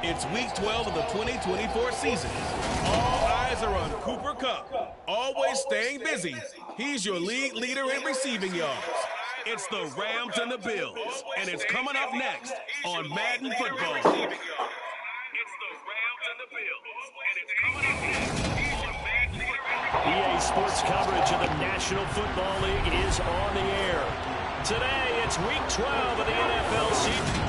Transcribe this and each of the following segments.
It's week 12 of the 2024 season. All eyes are on Cooper Kupp, always staying busy. He's your league leader in receiving yards. It's the Rams and the Bills, and it's coming up next on Madden Football. It's the Rams and the Bills, and it's coming up next on Madden Football. EA Sports coverage of the National Football League is on the air. Today, it's week 12 of the NFL season.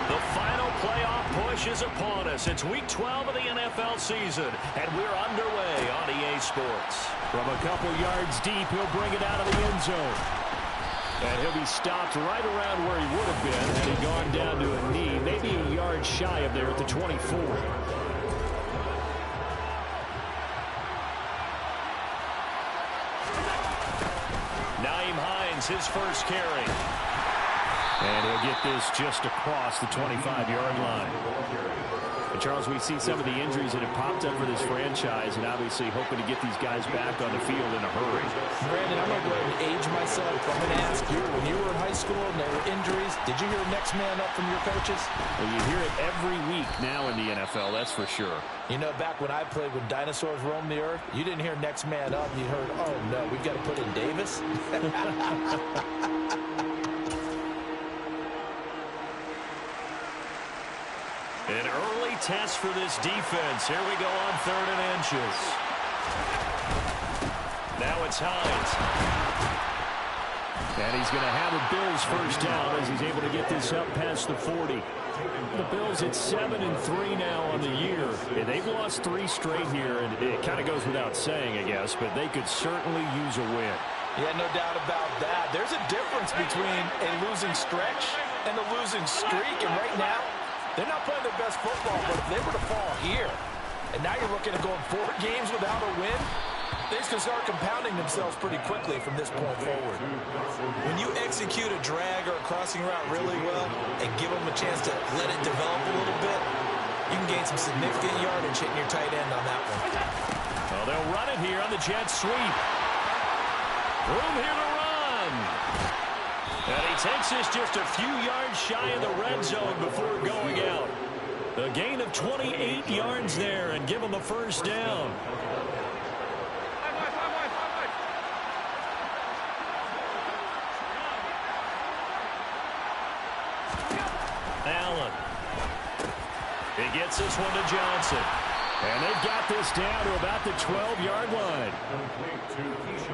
The final playoff push is upon us. It's week 12 of the NFL season, and we're underway on EA Sports. From a couple yards deep, he'll bring it out of the end zone. And he'll be stopped right around where he would have been had he gone down to a knee, maybe a yard shy of there at the 24. Naeem Hines, his first carry. And he'll get this just across the 25-yard line. And Charles, we see some of the injuries that have popped up for this franchise, and obviously hoping to get these guys back on the field in a hurry. Brandon, I'm going to go ahead and age myself. I'm going to ask you, when you were in high school and there were injuries, did you hear next man up from your coaches? Well, you hear it every week now in the NFL, that's for sure. You know, back when I played, when dinosaurs roamed the earth, you didn't hear next man up. You heard, oh, no, we've got to put in Davis. An early test for this defense. Here we go on 3rd and inches. Now it's Hines. And he's going to have a Bills first down as he's able to get this up past the 40. The Bills at 7-3 now on the year. And they've lost 3 straight here, and it kind of goes without saying, I guess, but they could certainly use a win. Yeah, no doubt about that. There's a difference between a losing stretch and a losing streak, and right now, they're not playing their best football, but if they were to fall here, and now you're looking at going 4 games without a win, things can start compounding themselves pretty quickly from this point forward. When you execute a drag or a crossing route really well and give them a chance to let it develop a little bit, you can gain some significant yardage hitting your tight end on that one. Well, they'll run it here on the jet sweep. Room here to run. And he takes this just a few yards shy of the red zone before going out. A gain of 28 yards there and give him a first down. Allen. He gets this one to Johnson. And they've got this down to about the 12-yard line.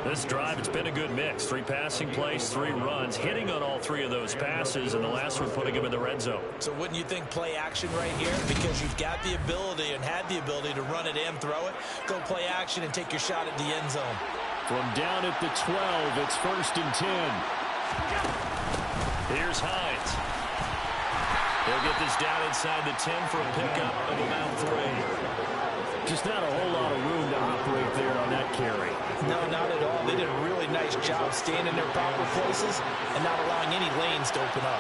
This drive, it's been a good mix. 3 passing plays, 3 runs, hitting on all 3 of those passes, and the last one putting him in the red zone. So wouldn't you think play action right here? Because you've got the ability and had the ability to run it and throw it. Go play action and take your shot at the end zone. From down at the 12, it's 1st and 10. Here's Hines. He'll get this down inside the 10 for a pickup of about 3. Just not a whole lot of room to operate there on that carry. No, not at all. They did a really nice job staying in their proper places and not allowing any lanes to open up.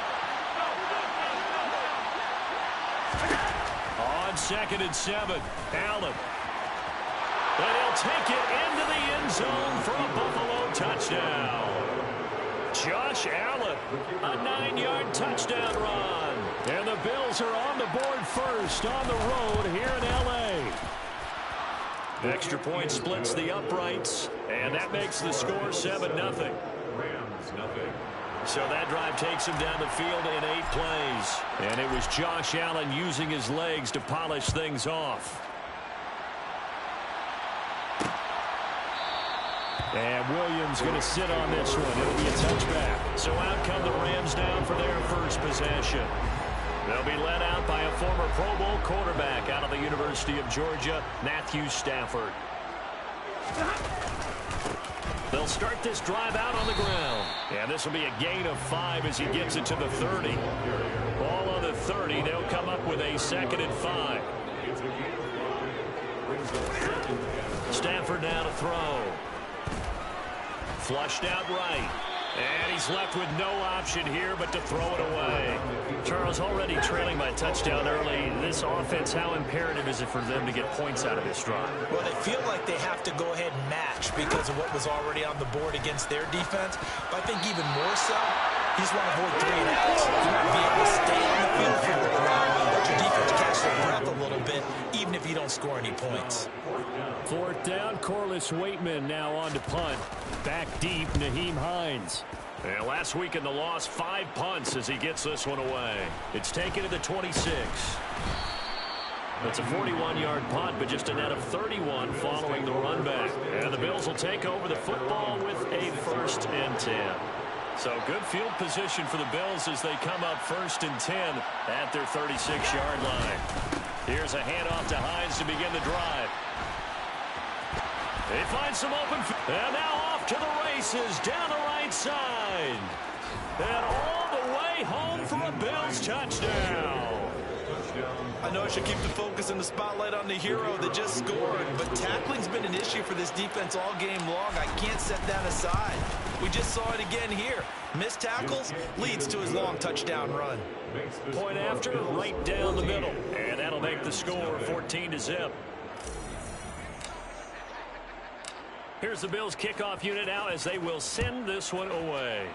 On 2nd and 7, Allen. And he'll take it into the end zone for a Buffalo touchdown. Josh Allen, a 9-yard touchdown run. And the Bills are on the board first on the road here in L.A. Extra point splits the uprights, and that makes the score 7-0. So that drive takes him down the field in 8 plays. And it was Josh Allen using his legs to polish things off. And Williams going to sit on this one. It'll be a touchback. So out come the Rams down for their first possession. They'll be led out by a former Pro Bowl quarterback out of the University of Georgia, Matthew Stafford. They'll start this drive out on the ground. And this will be a gain of 5 as he gets it to the 30. Ball on the 30. They'll come up with a 2nd and 5. Stafford now to throw. Flushed out right. And he's left with no option here but to throw it away. Charles, already trailing by a touchdown early. This offense, how imperative is it for them to get points out of this drive? Well, they feel like they have to go ahead and match because of what was already on the board against their defense. But I think even more so, you just want to avoid 3 and outs. You want to be able to stay on the field for a little while, let your defense catch their breath a little bit, even if you don't score any points. 4th down, Corliss Waitman now on to punt. Back deep, Nyheim Hines. And last week in the loss, 5 punts as he gets this one away. It's taken to the 26. It's a 41-yard punt, but just a net of 31 following the run back. And the Bills will take over the football with a 1st and 10. So good field position for the Bills as they come up 1st and 10 at their 36-yard line. Here's a handoff to Hines to begin the drive. They find some open field. And now off to the races down the right side. And all the way home for a Bills touchdown. I know I should keep the focus and the spotlight on the hero that just scored, but tackling's been an issue for this defense all game long. I can't set that aside. We just saw it again here. Missed tackles leads to his long touchdown run. Point after, right down the middle. And that'll make the score 14-0. Here's the Bills kickoff unit now as they will send this one away.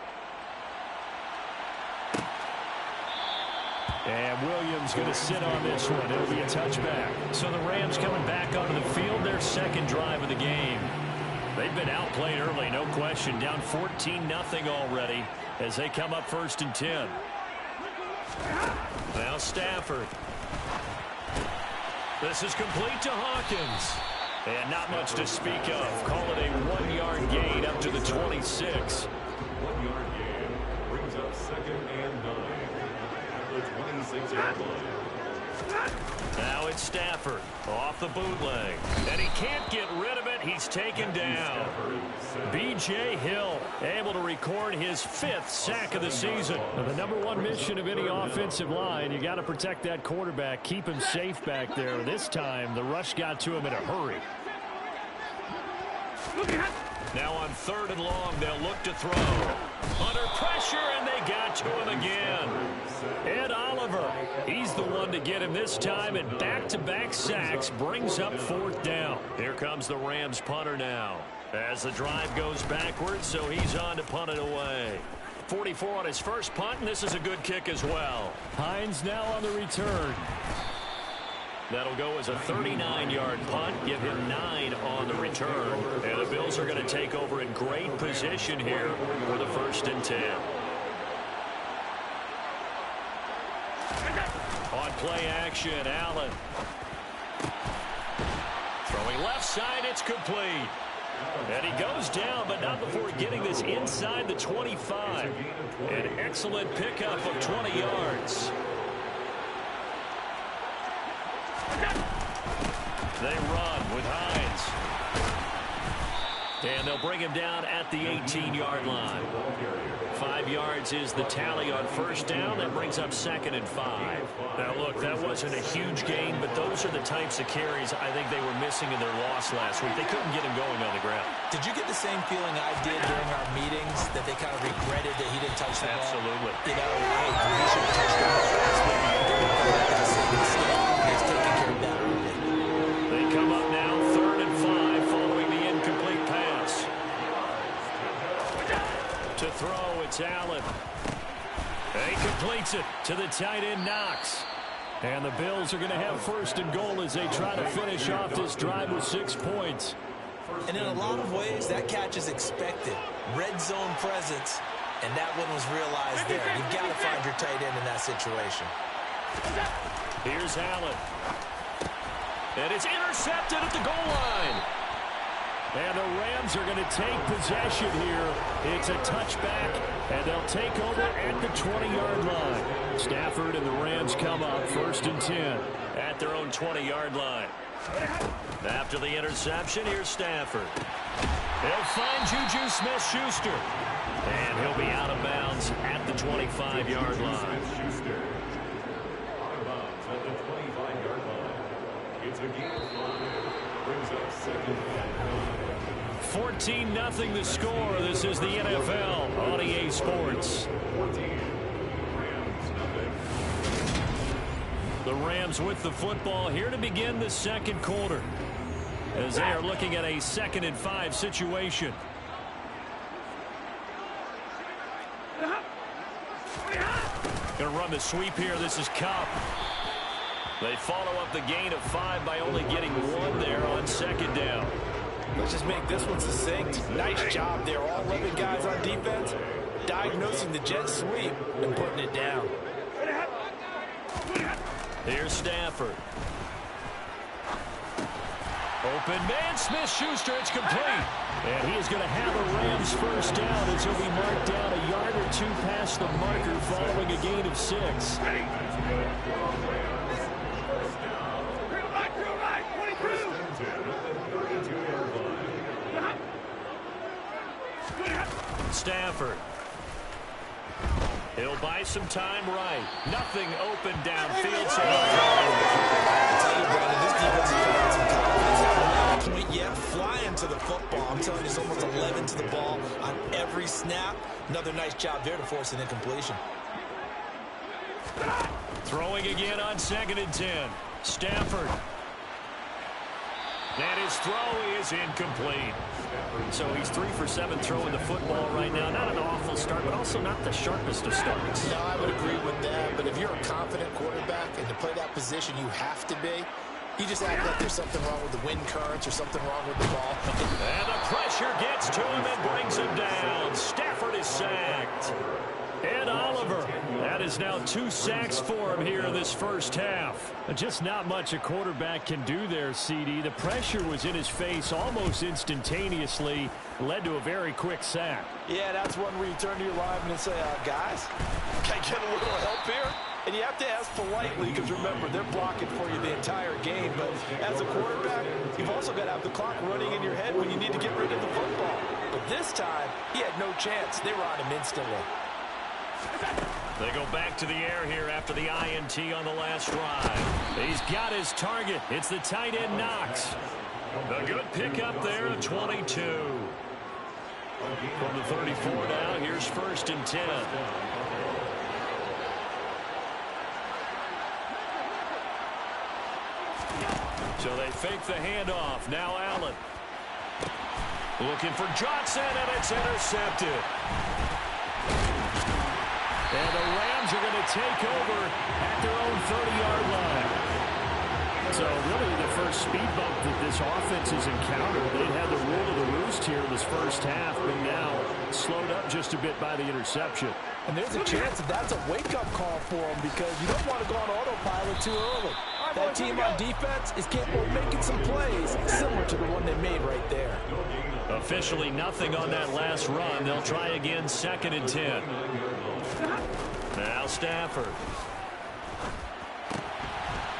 And Williams going to sit on this one. It'll be a touchback. So the Rams coming back onto the field, their 2nd drive of the game. They've been outplayed early, no question. Down 14-0 already as they come up 1st and 10. Now Stafford. This is complete to Hawkins. And not much to speak of. Call it a 1-yard gain up to the 26. 1-yard gain brings up 2nd and 9 at the 26-yard line. Now it's Stafford off the bootleg. And he can't get rid of it. He's taken down. B.J. Hill able to record his 5th sack of the season. Now, the #1 mission of any offensive line, you got to protect that quarterback, keep him safe back there. This time, the rush got to him in a hurry. Now on 3rd and long, they'll look to throw. Under pressure, and they got to him again. Ed Oliver, he's the one to get him this time, and back-to-back sacks brings up 4th down. Here comes the Rams punter now as the drive goes backwards, so he's on to punt it away. 44 on his first punt, and this is a good kick as well. Hines now on the return. That'll go as a 39-yard punt, give him 9 on the return. And the Bills are going to take over in great position here for the 1st and 10. On play action, Allen. Throwing left side, it's complete. And he goes down, but not before getting this inside the 25. An excellent pickup of 20 yards. They run with Hines. And they'll bring him down at the 18-yard line. 5 yards is the tally on 1st down. That brings up 2nd and 5. Now, look, that wasn't a huge gain, but those are the types of carries I think they were missing in their loss last week. They couldn't get him going on the ground. Did you get the same feeling I did during our meetings, that they kind of regretted that he didn't touch the ball? Absolutely. You know, hey, he should have touched the ball last week. That's the same mistake. He's taking care of that early. They come up now 3rd and 5 following the incomplete pass. To throw, it's Allen. He completes it to the tight end, Knox. And the Bills are going to have 1st and goal as they try to finish off this drive with 6 points. And in a lot of ways, that catch is expected. Red zone presence, and that one was realized there. You've got to find your tight end in that situation. Here's Allen. And it's intercepted at the goal line. And the Rams are going to take possession here. It's a touchback, and they'll take over at the 20-yard line. Stafford and the Rams come up 1st and 10 at their own 20-yard line. After the interception, here's Stafford. He'll find Juju Smith-Schuster. And he'll be out of bounds at the 25-yard line. At the 25-yard line. It's a gain of 5. Brings up 2nd and 9. 14-0 the score. This is the NFL on EA Sports. The Rams with the football here to begin the second quarter, as they are looking at a 2nd and 5 situation. Going to run the sweep here. This is Cup. They follow up the gain of 5 by only getting 1 there on 2nd down. Let's just make this one succinct. Nice job there. All 11 guys on defense diagnosing the jet sweep and putting it down. Here's Stafford. Open man, Smith-Schuster, it's complete. And he is going to have a Rams first down as he'll be marked down a yard or 2 past the marker following a gain of 6. Stafford. He'll buy some time right. Nothing open downfield. So I tell you, Brandon, this defense is playing some confidence. Point yet, flying to the football. I'm telling you, it's almost 11 to the ball on every snap. Another nice job there to force an incompletion. Throwing again on 2nd and 10. Stafford. And his throw is incomplete. So he's 3 for 7 throwing the football right now. Not an awful start, but also not the sharpest of starts. No, I would agree with that. But if you're a confident quarterback and to play that position you have to be, you just act like there's something wrong with the wind currents or something wrong with the ball. And the pressure gets to him and brings him down. Stafford is sacked. And Oliver, that is now 2 sacks for him here in this first half. Just not much a quarterback can do there, CD. The pressure was in his face almost instantaneously, led to a very quick sack. Yeah, that's one where you turn to your lineman and say, guys, can I get a little help here? And you have to ask politely because, remember, they're blocking for you the entire game. But as a quarterback, you've also got to have the clock running in your head when you need to get rid of the football. But this time, he had no chance. They were on him instantly. They go back to the air here after the INT on the last drive. He's got his target. It's the tight end Knox. A good pickup there at 22. From the 34 now, here's 1st and 10. So they fake the handoff. Now Allen. Looking for Johnson, and it's intercepted. And the Rams are going to take over at their own 30-yard line. So really the first speed bump that this offense has encountered. They'd had the rule of the roost here in this first half, but now slowed up just a bit by the interception. And there's a chance that that's a wake-up call for them because you don't want to go on autopilot too early. That team on defense is capable of making some plays similar to the one they made right there. Officially nothing on that last run. They'll try again 2nd and 10. Now Stafford.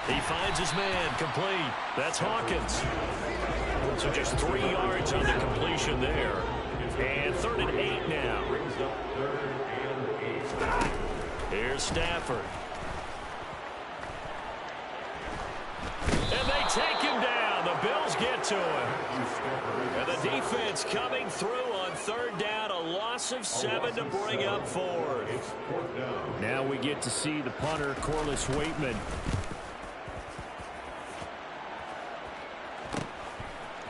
He finds his man, complete. That's Hawkins. So just 3 yards on the completion there. And 3rd and 8 now. Here's Stafford. And they take him down. The Bills get to him. And the defense coming through on 3rd down. A loss of 7 to bring up 4th. Now we get to see the punter, Corliss Waitman.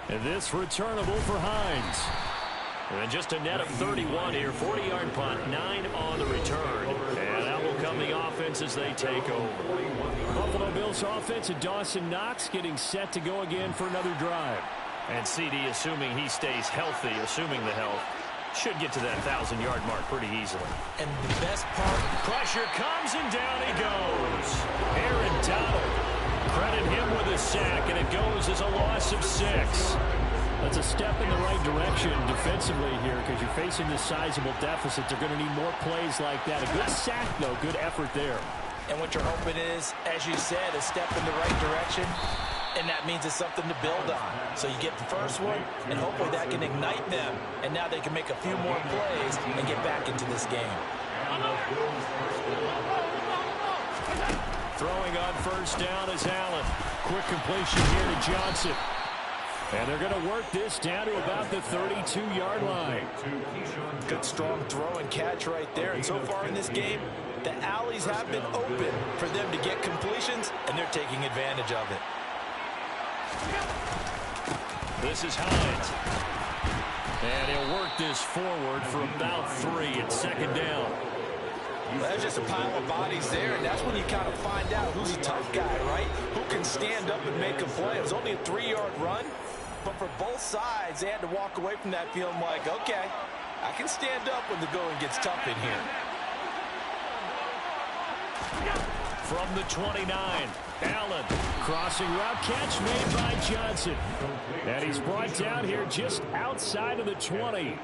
And this returnable for Hines. And just a net of 31 here. 40-yard punt, 9 on the return. And that will come the offense as they take over. Buffalo Bills offense and Dawson Knox getting set to go again for another drive. And CD, assuming he stays healthy, assuming the health, should get to that 1,000-yard mark pretty easily. And the best part, pressure comes and down he goes. Aaron Donald. Credit him with a sack, and it goes as a loss of 6. That's a step in the right direction defensively here because you're facing this sizable deficit. They're going to need more plays like that. A good sack, though. Good effort there. And what you're hoping is, as you said, a step in the right direction, and that means it's something to build on. So you get the first one, and hopefully that can ignite them, and now they can make a few more plays and get back into this game. Throwing on 1st down is Allen. Quick completion here to Johnson. And they're going to work this down to about the 32-yard line. Good strong throw and catch right there. And so far in this game, the alleys have been open for them to get completions, and they're taking advantage of it. This is Hines. And he'll work this forward for about 3 at second down. Well, that's just a pile of bodies there, and that's when you kind of find out who's a tough guy, right? Who can stand up and make a play. It was only a 3-yard run, but for both sides, they had to walk away from that feeling like, okay, I can stand up when the going gets tough in here. From the 29, Allen. Crossing route catch made by Johnson. And he's brought down here just outside of the 20.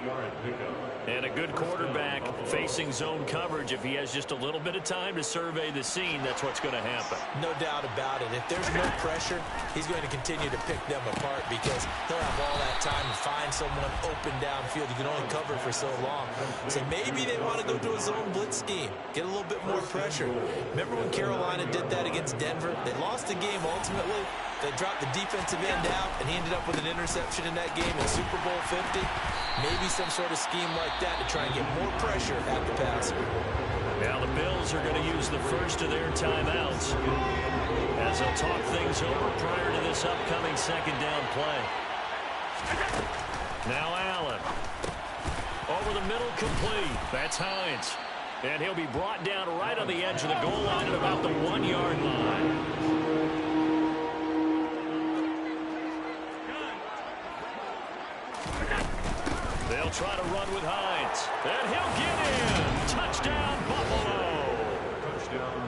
And a good quarterback facing zone coverage. If he has just a little bit of time to survey the scene, that's what's going to happen. No doubt about it. If there's no pressure, he's going to continue to pick them apart because he'll have all that time to find someone open downfield. You can only cover for so long. So maybe they want to go to a zone blitz scheme, get a little bit more pressure. Remember when Carolina did that against Denver? They lost the game ultimately. They dropped the defensive end out, and he ended up with an interception in that game in Super Bowl 50. Maybe some sort of scheme like that to try and get more pressure at the passer. Now the Bills are going to use the first of their timeouts as they'll talk things over prior to this upcoming second down play. Now Allen. Over the middle, complete. That's Hines. And he'll be brought down right on the edge of the goal line at about the 1-yard line. They'll try to run with Hines. And he'll get in. Touchdown, Buffalo.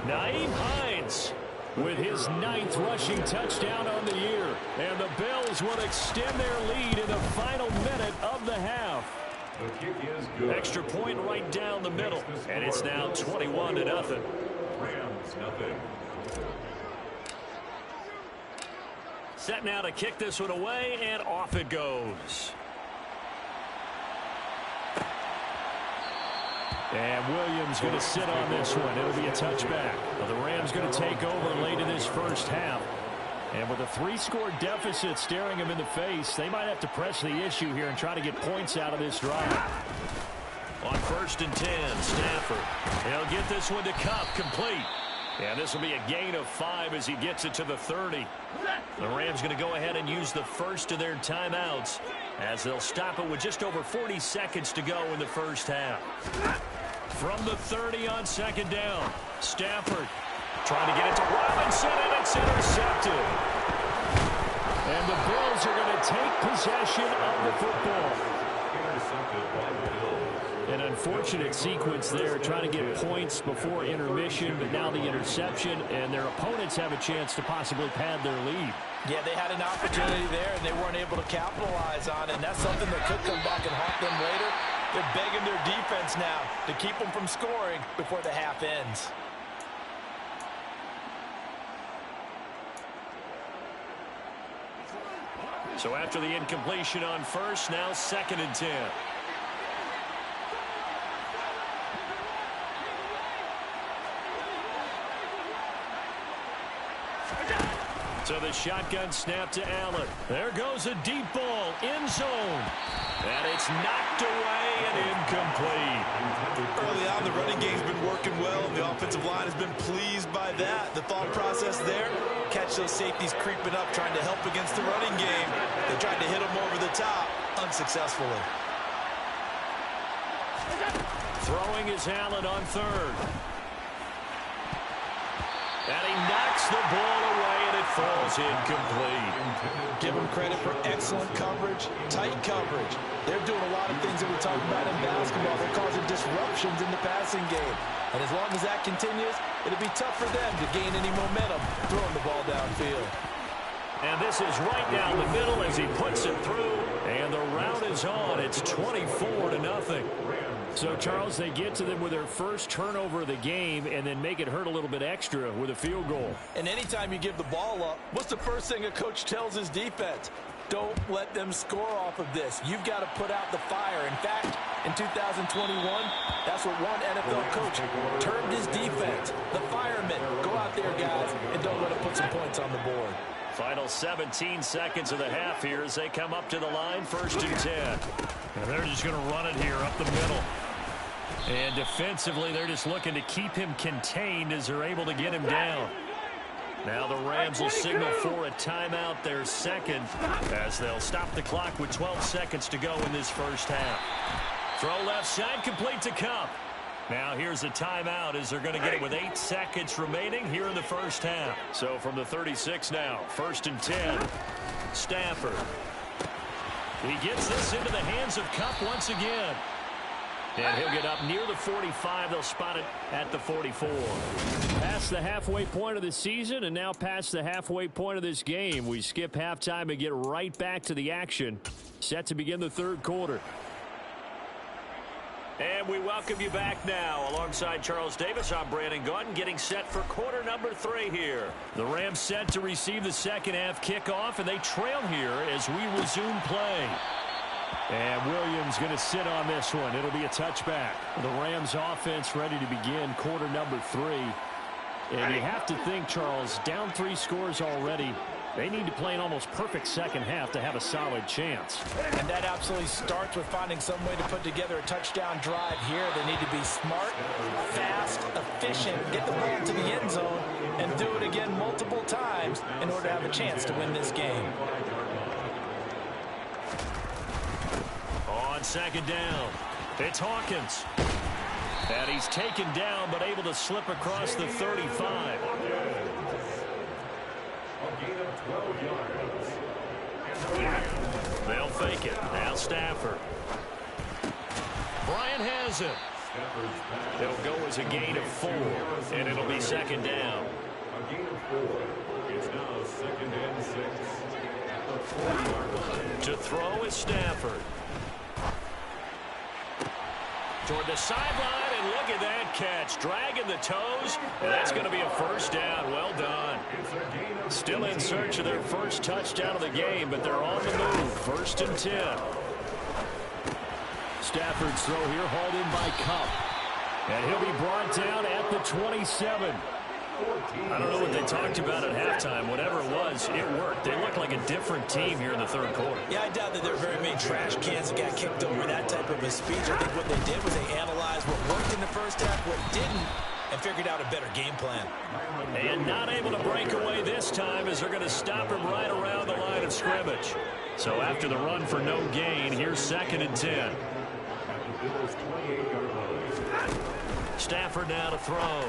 Naeem Hines with his 9th rushing touchdown on the year. And the Bills will extend their lead in the final minute of the half. The kick is good. Extra point right down the middle. And it's now 21-0. Rams, nothing. Set now to kick this one away, and off it goes. And Williams going to sit on this one. It'll be a touchback. Well, the Rams going to take over late in this first half. And with a 3-score deficit staring them in the face, they might have to press the issue here and try to get points out of this drive. On 1st and 10, Stafford. He'll get this one to Kupp, complete. And this will be a gain of 5 as he gets it to the 30. The Rams going to go ahead and use the first of their timeouts as they'll stop it with just over 40 seconds to go in the first half. From the 30 on second down, Stafford trying to get it to Robinson, and it's intercepted. And the Bills are going to take possession of the football. Intercepted by the Bills. An unfortunate sequence there, trying to get points before intermission, but now the interception, and their opponents have a chance to possibly pad their lead. Yeah, they had an opportunity there, and they weren't able to capitalize on it, and that's something that could come back and haunt them later. They're begging their defense now to keep them from scoring before the half ends. So after the incompletion on first, now 2nd and 10. So the shotgun snap to Allen. There goes a deep ball, end zone. And it's knocked away and incomplete. Early on, the running game's been working well, and the offensive line has been pleased by that. The thought process there, catch those safeties creeping up, trying to help against the running game. They tried to hit them over the top, unsuccessfully. Throwing is Allen on 3rd. And he knocks the ball away, and it falls incomplete. Give them credit for excellent coverage, tight coverage. They're doing a lot of things that we talk about in basketball. They're causing disruptions in the passing game. And as long as that continues, it'll be tough for them to gain any momentum throwing the ball downfield. And this is right down the middle as he puts it through. And the route is on. It's 24-0. So, Charles, they get to them with their first turnover of the game and then make it hurt a little bit extra with a field goal. And anytime you give the ball up, what's the first thing a coach tells his defense? Don't let them score off of this. You've got to put out the fire. In fact, in 2021, that's what one NFL coach termed his defense. The firemen. Go out there, guys, and don't let them put some points on the board. Final 17 seconds of the half here as they come up to the line, 1st and 10. And they're just going to run it here up the middle. And defensively, they're just looking to keep him contained as they're able to get him down. Now the Rams will signal for a timeout, their second, as they'll stop the clock with 12 seconds to go in this first half. Throw left side, complete to Kupp. Now here's a timeout as they're going to get it with 8 seconds remaining here in the first half. So from the 36 now, 1st and 10. Stafford. He gets this into the hands of Kupp once again. And he'll get up near the 45. They'll spot it at the 44. Past the halfway point of the season and now past the halfway point of this game. We skip halftime and get right back to the action. Set to begin the third quarter. And we welcome you back now. Alongside Charles Davis, I'm Brandon Gaudin, getting set for quarter number 3 here. The Rams set to receive the second half kickoff, and they trail here as we resume play. And Williams going to sit on this one. It'll be a touchback. The Rams offense ready to begin quarter number 3. And you have to think, Charles, down 3 scores already. They need to play an almost perfect second half to have a solid chance. And that absolutely starts with finding some way to put together a touchdown drive here. They need to be smart, fast, efficient, get the ball to the end zone, and do it again multiple times in order to have a chance to win this game. On second down, it's Hawkins. And he's taken down but able to slip across the 35. They'll fake it. Now Stafford. Bryant has it. It'll go as a gain of 4, and it'll be second down. A gain of 4. It's now 2nd and 6 at the 40-yard line. To throw is Stafford. Toward the sideline, and look at that catch. Dragging the toes, and that's going to be a first down. Well done. Still in search of their first touchdown of the game, but they're on the move. 1st and 10. Stafford's throw here hauled in by Kupp. And he'll be brought down at the 27. I don't know what they talked about at halftime. Whatever it was, it worked. They look like a different team here in the third quarter. Yeah, I doubt that there were very many trash cans that got kicked over that type of a speech. I think what they did was they analyzed what worked in the first half, what didn't, and figured out a better game plan. And not able to break away this time as they're going to stop him right around the line of scrimmage. So after the run for no gain, here's 2nd and 10. Stafford now to throw.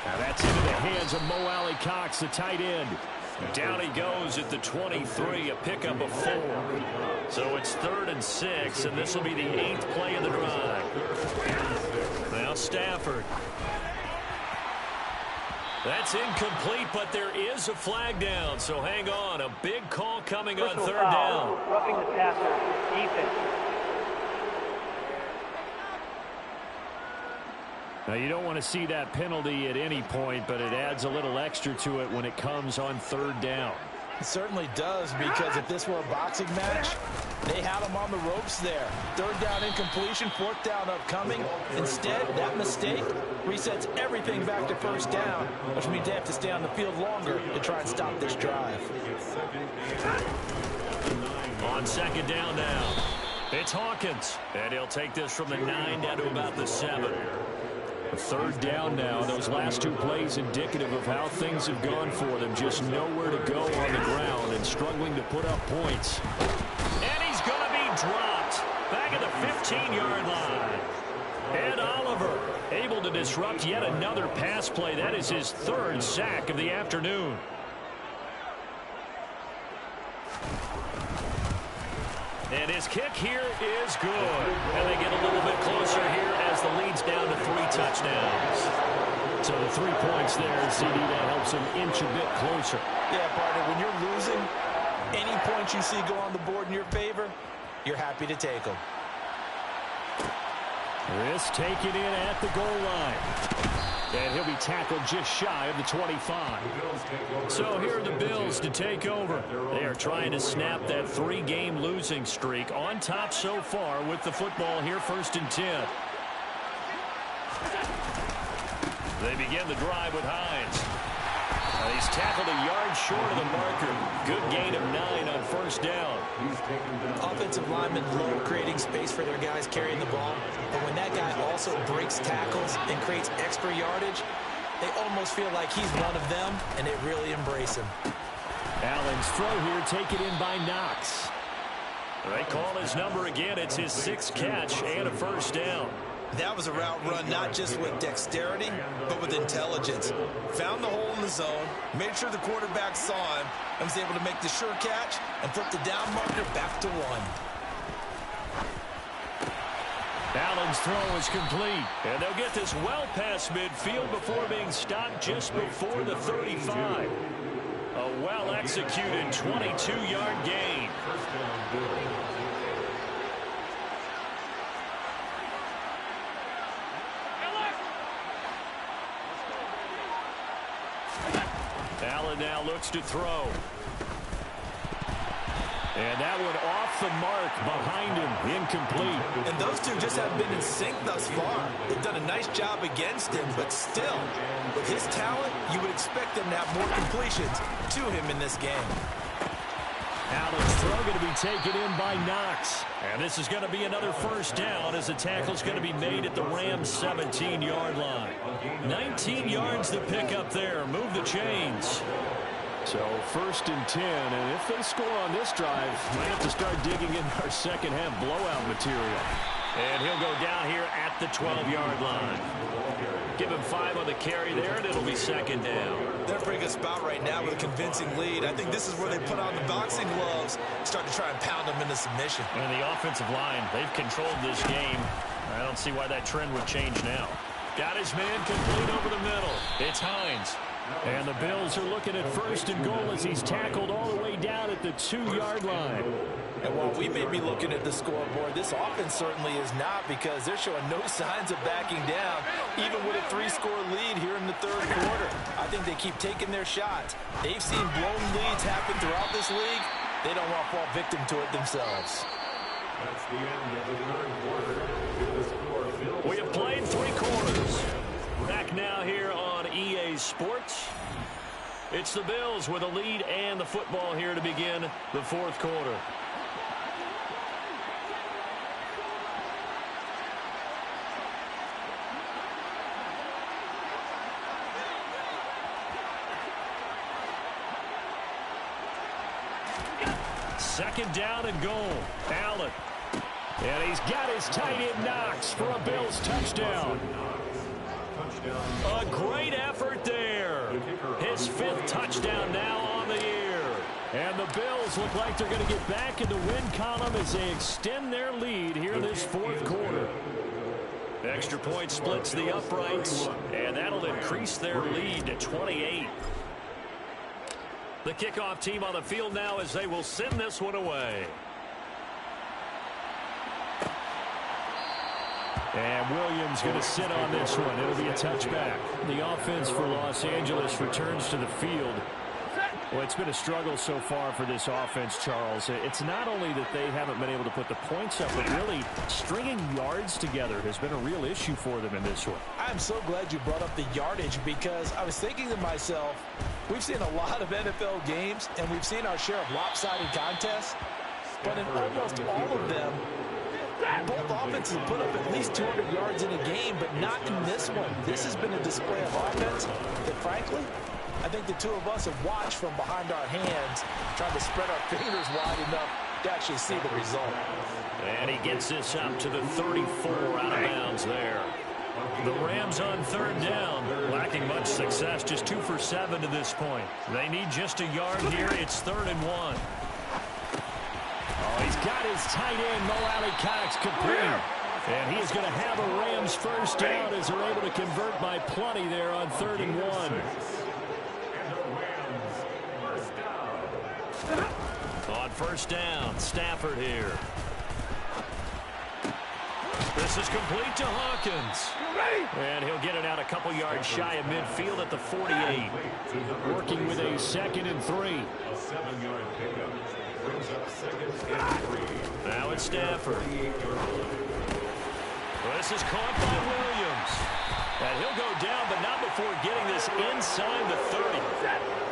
Now that's into the hands of Mo Alley-Cox, the tight end. Down he goes at the 23, a pickup of 4. So it's 3rd and 6, and this will be the 8th play of the drive. Now Stafford. That's incomplete, but there is a flag down, so hang on. A big call coming on 3rd down. Roughing the passer, defense. Now, you don't want to see that penalty at any point, but it adds a little extra to it when it comes on 3rd down. It certainly does, because if this were a boxing match, they had him on the ropes there. 3rd down incompletion, 4th down upcoming. Instead, that mistake resets everything back to 1st down, which means they have to stay on the field longer to try and stop this drive. On 2nd down now, it's Hawkins. And he'll take this from the 9 down to about the 7. 3rd down now. Those last 2 plays indicative of how things have gone for them. Just nowhere to go on the ground and struggling to put up points. And he's going to be dropped back at the 15-yard line. Ed Oliver able to disrupt yet another pass play. That is his 3rd sack of the afternoon. And his kick here is good. And they get a little bit closer here as the lead's down to 3 touchdowns. So the 3 points there, CD, that helps them inch a bit closer. Yeah, partner, when you're losing, any points you see go on the board in your favor, you're happy to take them. This taken in at the goal line. And he'll be tackled just shy of the 25. So here are the Bills to take over. They are trying to snap that 3-game losing streak. On top so far with the football here, 1st and 10. They begin the drive with Hines. He's tackled a yard short of the marker. Good gain of 9 on first down. Offensive linemen love creating space for their guys carrying the ball, but when that guy also breaks tackles and creates extra yardage, they almost feel like he's one of them, and they really embrace him. Allen's throw here taken in by Knox. They call his number again. It's his 6th catch and a first down. That was a route run not just with dexterity, but with intelligence. Found the hole in the zone, made sure the quarterback saw him, and was able to make the sure catch and flip the down marker back to 1. Allen's throw is complete. And they'll get this well past midfield before being stopped just before the 35. A well-executed 22-yard gain. Allen now looks to throw. And that one off the mark behind him, incomplete. And those two just haven't been in sync thus far. They've done a nice job against him, but still, with his talent, you would expect them to have more completions to him in this game. Allen's throw going to be taken in by Knox. And this is going to be another first down as the tackle's going to be made at the Rams' 17-yard line. 19 yards to pick up there. Move the chains. So 1st and 10, and if they score on this drive, might have to start digging in our second half blowout material. And he'll go down here at the 12-yard line. Give him 5 on the carry there, and it'll be 2nd down. They're in a pretty good spot right now with a convincing lead. I think this is where they put on the boxing gloves, start to try and pound them into submission. And the offensive line, they've controlled this game. I don't see why that trend would change now. Got his man complete over the middle. It's Hines. And the Bills are looking at 1st and goal as he's tackled all the way down at the 2-yard line. And while we may be looking at the scoreboard, this offense certainly is not, because they're showing no signs of backing down, even with a 3-score lead here in the 3rd quarter. I think they keep taking their shots. They've seen blown leads happen throughout this league. They don't want to fall victim to it themselves. That's the end of the 3rd quarter. The score, Bills. We have played 3 quarters. Back now here on EA Sports. It's the Bills with a lead and the football here to begin the 4th quarter. Second down and goal. Allen. And he's got his tight end Knox for a Bills touchdown. A great effort there. His 5th touchdown now on the year. And the Bills look like they're going to get back in the win column as they extend their lead here this 4th quarter. Extra point splits the uprights, and that'll increase their lead to 28. The kickoff team on the field now as they will send this one away. And Williams going to sit on this one. It'll be a touchback. The offense for Los Angeles returns to the field. Well, it's been a struggle so far for this offense, Charles. It's not only that they haven't been able to put the points up, but really stringing yards together has been a real issue for them in this one. I'm so glad you brought up the yardage, because I was thinking to myself, we've seen a lot of NFL games, and we've seen our share of lopsided contests, but in almost all of them, both offenses put up at least 200 yards in a game, but not in this one. This has been a display of offense that, frankly, I think the two of us have watched from behind our hands, trying to spread our fingers wide enough to actually see the result. And he gets this up to the 34 out of bounds there. The Rams on 3rd down, lacking much success, just 2 for 7 to this point. They need just a yard here. It's 3rd and 1. Oh, he's got his tight end, Mo Alley-Cox, complete. And he is going to have a Rams first down as they're able to convert by plenty there on 3rd and 1. On first down, Stafford here. This is complete to Hawkins. And he'll get it out a couple yards shy of midfield at the 48. Working with a 2nd and 3. A 7-yard pickup. Brings up 2nd and 3. Now it's Stafford. This is caught by Williams. And he'll go down, but not before getting this inside the 30.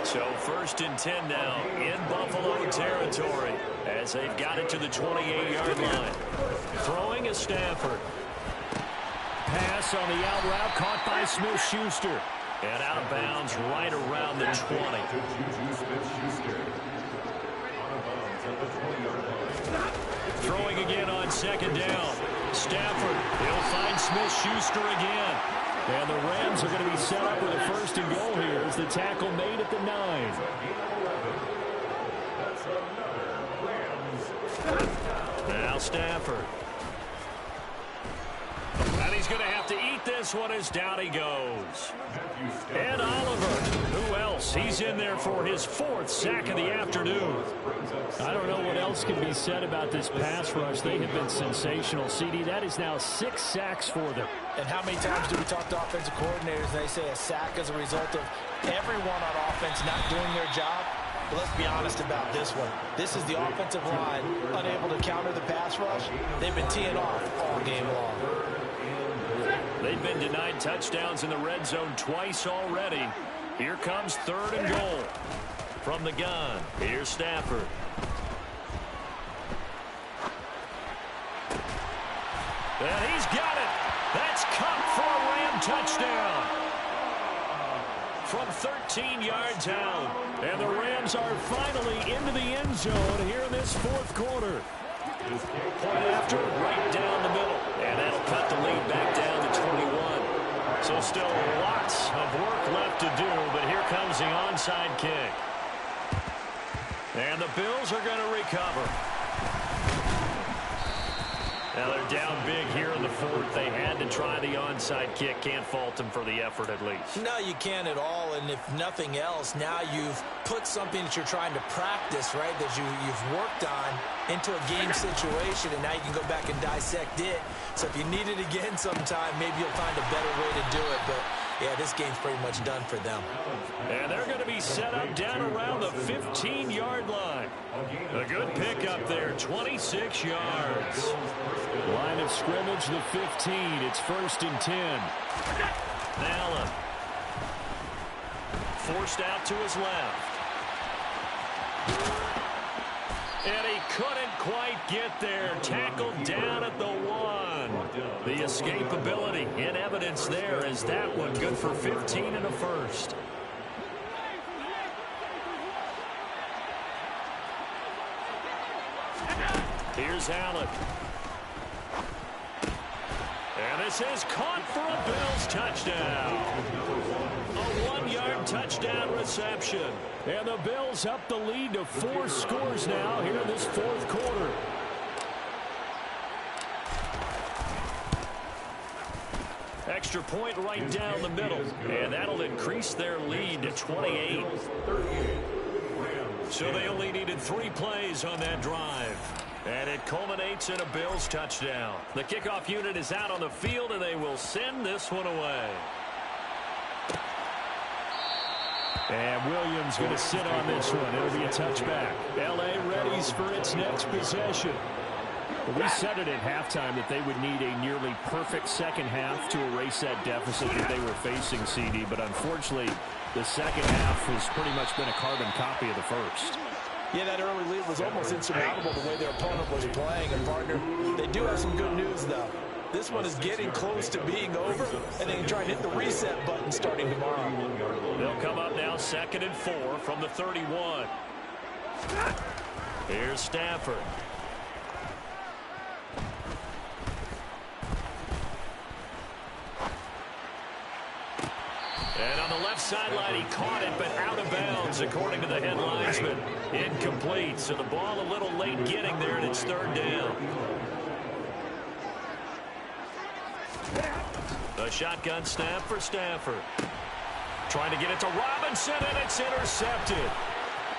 So 1st and 10 now in Buffalo territory as they've got it to the 28-yard line. Throwing is Stafford. Pass on the out route caught by Smith-Schuster. And out of bounds right around the 20. Throwing again on 2nd down. Stafford, he'll find Smith-Schuster again. And the Rams are going to be set up with a 1st and goal here as the tackle made at the 9. Now Stafford. And he's going to have to eat this one as down he goes. And Oliver, who else? He's in there for his 4th sack of the afternoon. I don't know what else can be said about this pass rush. They have been sensational. CD, that is now 6 sacks for them. And how many times do we talk to offensive coordinators and they say a sack as a result of everyone on offense not doing their job? But let's be honest about this one. This is the offensive line unable to counter the pass rush. They've been teeing off all game long. They've been denied touchdowns in the red zone twice already. Here comes 3rd and goal from the gun. Here's Stafford. And he's got it. That's caught for a Ram touchdown. From 13 yards out. And the Rams are finally into the end zone here in this 4th quarter. Point after, right down the middle. And that'll cut the lead back down to 21. So still lots of work left to do, but here comes the onside kick. And the Bills are going to recover. Now they're down big here in the 4th. They had to try the onside kick. Can't fault them for the effort at least. No, you can't at all. And if nothing else, now you've put something that you're trying to practice, right, that you've worked on into a game situation, and now you can go back and dissect it. So if you need it again sometime, maybe you'll find a better way to do it. But, yeah, this game's pretty much done for them. And they're going to be set up down around the 15-yard line. A good pickup there, 26 yards. Line of scrimmage, the 15. It's 1st and 10. Allen. Forced out to his left. And he couldn't quite get there. Tackled down at the 1. The escapability in evidence there as that one good for 15 and a 1st. Here's Allen. And this is caught for a Bills touchdown. A 1-yard touchdown reception. And the Bills up the lead to 4 scores now here in this 4th quarter. Extra point right down the middle. And that'll increase their lead to 28. So they only needed 3 plays on that drive. And it culminates in a Bills touchdown. The kickoff unit is out on the field, and they will send this one away. And Williams going to sit on this one. It'll be a touchback. L.A. readies for its next possession. We said it at halftime that they would need a nearly perfect second half to erase that deficit that they were facing, CD. But unfortunately, the second half has pretty much been a carbon copy of the first. Yeah, that early lead was almost insurmountable the way their opponent was playing. And, partner, they do have some good news, though. This one is getting close to being over, and they can try and hit the reset button starting tomorrow. They'll come up now 2nd and 4 from the 31. Here's Stafford. And on the left sideline, he caught it, but out of bounds, according to the head linesman. Incomplete, so the ball a little late getting there, and it's 3rd down. The shotgun snap for Stafford. Trying to get it to Robinson, and it's intercepted.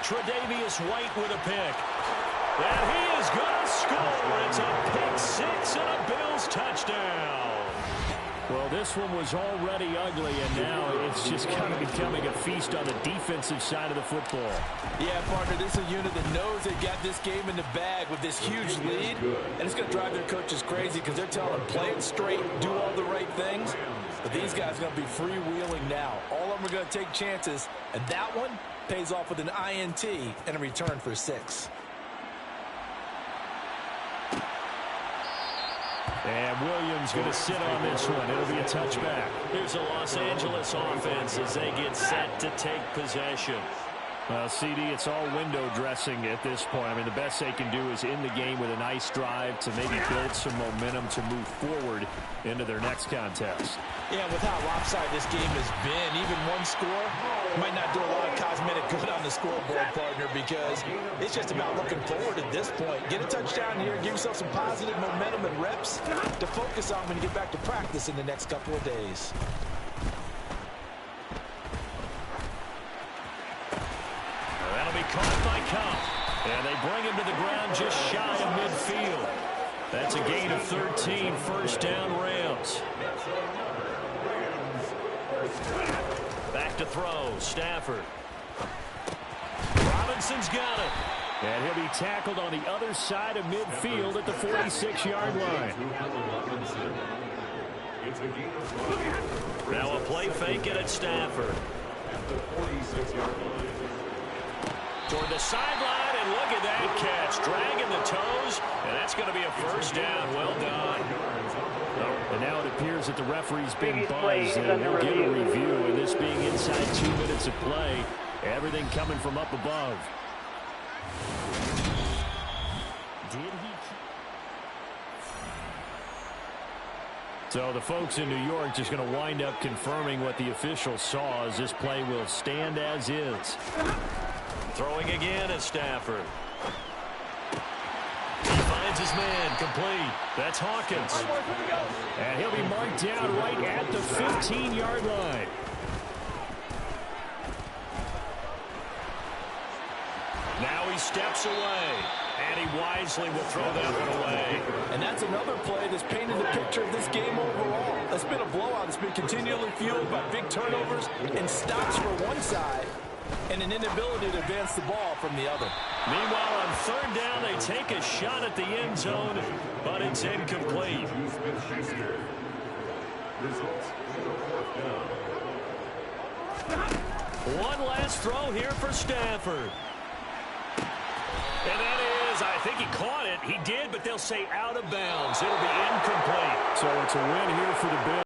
Tre'Davious White with a pick. And he is going to score. It's a pick 6 and a Bills touchdown. Well, this one was already ugly, and now it's just kind of becoming a feast on the defensive side of the football. Yeah, partner, this is a unit that knows they've got this game in the bag with this huge lead, and it's going to drive their coaches crazy because they're telling them, play it straight, do all the right things. But these guys are going to be freewheeling now. All of them are going to take chances, and that one pays off with an INT and a return for 6. And Williams going to sit on this one. It'll be a touchback. Here's the Los Angeles offense as they get set to take possession. Well, CD, it's all window dressing at this point. I mean, the best they can do is end the game with a nice drive to maybe build some momentum to move forward into their next contest. Yeah, with how lopsided this game has been, even one score might not do a lot of cosmetic good on the scoreboard, partner, because it's just about looking forward at this point. Get a touchdown here, give yourself some positive momentum and reps to focus on when you get back to practice in the next couple of days. That'll be caught by Cup. And they bring him to the ground just shy of midfield. That's a gain of 13, first down Rams. Back to throw, Stafford. Robinson's got it. And he'll be tackled on the other side of midfield at the 46-yard line. Now a play fake it at Stafford. Toward the sideline, and look at that catch. Dragging the toes, and that's going to be a first down. Well done. And now it appears that the referee's been buzzed, and they'll get a review. And this being inside 2 minutes of play, everything coming from up above. So the folks in New York just going to wind up confirming what the official saw, as this play will stand as is. Throwing again at Stafford. He finds his man, complete. That's Hawkins. And he'll be marked down right at the 15-yard line. Now he steps away, and he wisely will throw that one away. And that's another play that's painted the picture of this game overall. It's been a blowout. It's been continually fueled by big turnovers and stops for one side and an inability to advance the ball from the other. Meanwhile, on third down, they take a shot at the end zone, but it's incomplete. One last throw here for Stafford. And that is, I think he caught it. He did, but they'll say out of bounds. It'll be incomplete. So it's a win here for the Bills.